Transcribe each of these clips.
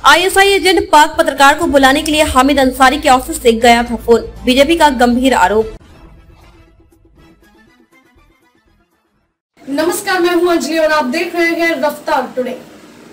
ISI agent पाक पत्रकार को बुलाने के लिए हामिद अंसारी के ऑफिस से गया था फोन, बीजेपी का गंभीर आरोप। नमस्कार, मैं हूं अंजलि और आप देख रहे हैं रफ्तार टुडे।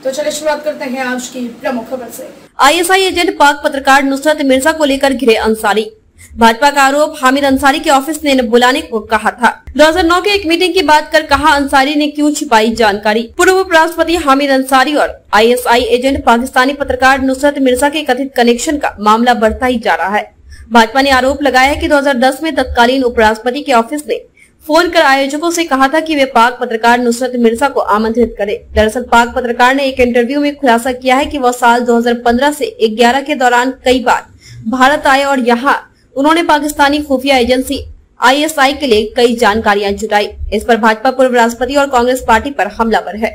तो चलिए शुरुआत करते हैं आज की प्रमुख खबर से। आईएसआई एजेंट पाक पत्रकार नुसरत मिर्जा को लेकर घिरे अंसारी। भाजपा का आरोप, हामिद अंसारी के ऑफिस ने बुलाने को कहा था। 2009 के एक मीटिंग की बात कर कहा, अंसारी ने क्यों छिपाई जानकारी। पूर्व उपराष्ट्रपति हामिद अंसारी और आईएसआई एजेंट पाकिस्तानी पत्रकार नुसरत मिर्जा के कथित कनेक्शन का मामला बढ़ता ही जा रहा है। भाजपा ने आरोप लगाया है कि 2010 में तत्कालीन उपराष्ट्रपति के ऑफिस ने फोन कर आयोजकों से कहा था कि वे पाक पत्रकार नुसरत मिर्जा को आमंत्रित करें। दरअसल पाक पत्रकार ने एक इंटरव्यू में खुलासा किया है कि वह साल 2015 से 11 के दौरान कई बार भारत आए और यहाँ उन्होंने पाकिस्तानी खुफिया एजेंसी आईएसआई के लिए कई जानकारियां जुटाई। इस पर भाजपा पूर्व राष्ट्रपति और कांग्रेस पार्टी पर हमलावर है।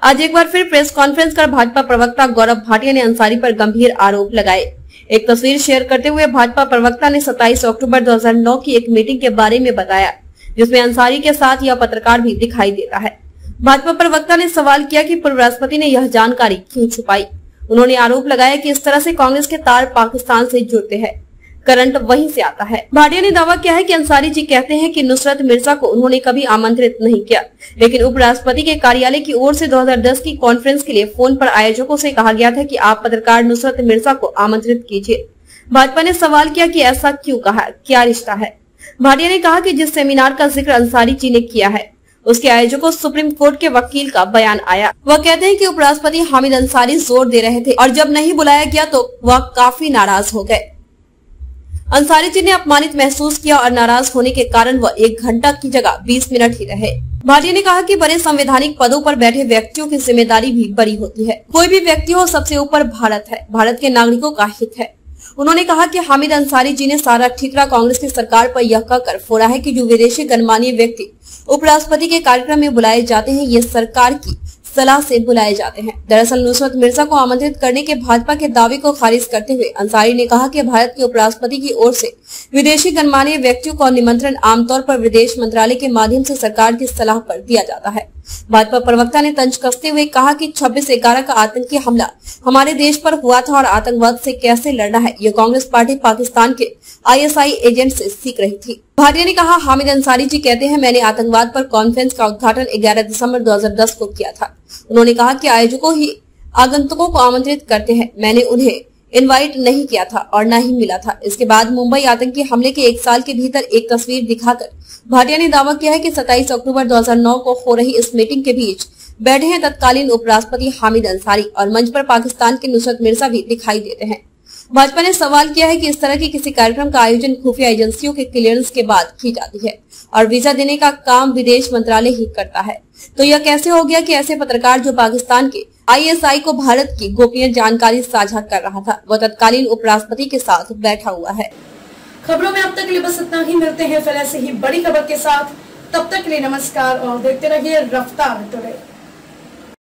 आज एक बार फिर प्रेस कॉन्फ्रेंस कर भाजपा प्रवक्ता गौरव भाटिया ने अंसारी पर गंभीर आरोप लगाए। एक तस्वीर शेयर करते हुए भाजपा प्रवक्ता ने 27 अक्टूबर 2009 की एक मीटिंग के बारे में बताया, जिसमें अंसारी के साथ यह पत्रकार भी दिखाई देता है। भाजपा प्रवक्ता ने सवाल किया कि पूर्व राष्ट्रपति ने यह जानकारी क्यों छुपाई। उन्होंने आरोप लगाया कि इस तरह से कांग्रेस के तार पाकिस्तान से जुड़ते हैं, करंट वहीं से आता है। भाटिया ने दावा किया है कि अंसारी जी कहते हैं कि नुसरत मिर्जा को उन्होंने कभी आमंत्रित नहीं किया, लेकिन उपराष्ट्रपति के कार्यालय की ओर से 2010 की कॉन्फ्रेंस के लिए फोन पर आयोजकों से कहा गया था कि आप पत्रकार नुसरत मिर्जा को आमंत्रित कीजिए। भाजपा ने सवाल किया कि ऐसा क्यों कहा, क्या रिश्ता है। भाटिया ने कहा कि जिस सेमिनार का जिक्र अंसारी जी ने किया है, उसके आयोजकों सुप्रीम कोर्ट के वकील का बयान आया। वह कहते हैं कि उपराष्ट्रपति हामिद अंसारी जोर दे रहे थे और जब नहीं बुलाया गया तो वह काफी नाराज हो गए। अंसारी जी ने अपमानित महसूस किया और नाराज होने के कारण वह 1 घंटा की जगह 20 मिनट ही रहे। भाटिया ने कहा कि बड़े संवैधानिक पदों पर बैठे व्यक्तियों की जिम्मेदारी भी बड़ी होती है। कोई भी व्यक्ति हो, सबसे ऊपर भारत है, भारत के नागरिकों का हित है। उन्होंने कहा कि हामिद अंसारी जी ने सारा ठिकरा कांग्रेस की सरकार पर यह कहकर फोड़ा है कि जो विदेशी गणमान्य व्यक्ति उपराष्ट्रपति के कार्यक्रम में बुलाए जाते हैं, ये सरकार की सलाह से बुलाए जाते हैं। दरअसल नुसरत मिर्जा को आमंत्रित करने के भाजपा के दावे को खारिज करते हुए अंसारी ने कहा कि भारत के उपराष्ट्रपति की ओर से विदेशी गणमान्य व्यक्तियों को निमंत्रण आमतौर पर विदेश मंत्रालय के माध्यम से सरकार की सलाह पर दिया जाता है। भाजपा प्रवक्ता ने तंज कसते हुए कहा कि 26/11 का आतंकी हमला हमारे देश पर हुआ था और आतंकवाद से कैसे लड़ना है, ये कांग्रेस पार्टी पाकिस्तान के आईएसआई एजेंट से सीख रही थी। भाटिया ने कहा, हामिद अंसारी जी कहते हैं, मैंने आतंकवाद पर कॉन्फ्रेंस का उद्घाटन 11 दिसंबर 2010 को किया था। उन्होंने कहा कि आयोजकों ही आगंतुकों को आमंत्रित करते हैं, मैंने उन्हें इनवाइट नहीं किया था और न ही मिला था। इसके बाद मुंबई आतंकी हमले के 1 साल के भीतर एक तस्वीर दिखाकर भाटिया ने दावा किया है कि 27 अक्टूबर 2009 को हो रही इस मीटिंग के बीच बैठे हैं तत्कालीन उपराष्ट्रपति हामिद अंसारी और मंच पर पाकिस्तान के नुसरत मिर्जा भी दिखाई देते हैं। भाजपा ने सवाल किया है कि इस तरह के किसी कार्यक्रम का आयोजन खुफिया एजेंसियों के क्लियरेंस के बाद की जाती है और वीजा देने का काम विदेश मंत्रालय ही करता है, तो यह कैसे हो गया कि ऐसे पत्रकार जो पाकिस्तान के आईएसआई को भारत की गोपनीय जानकारी साझा कर रहा था, वह तत्कालीन उपराष्ट्रपति के साथ बैठा हुआ है। खबरों में अब तक के लिए बस इतना ही। मिलते हैं फिर ऐसे ही बड़ी खबर के साथ। तब तक के लिए नमस्कार और देखते रहिए रफ्तार टुडे।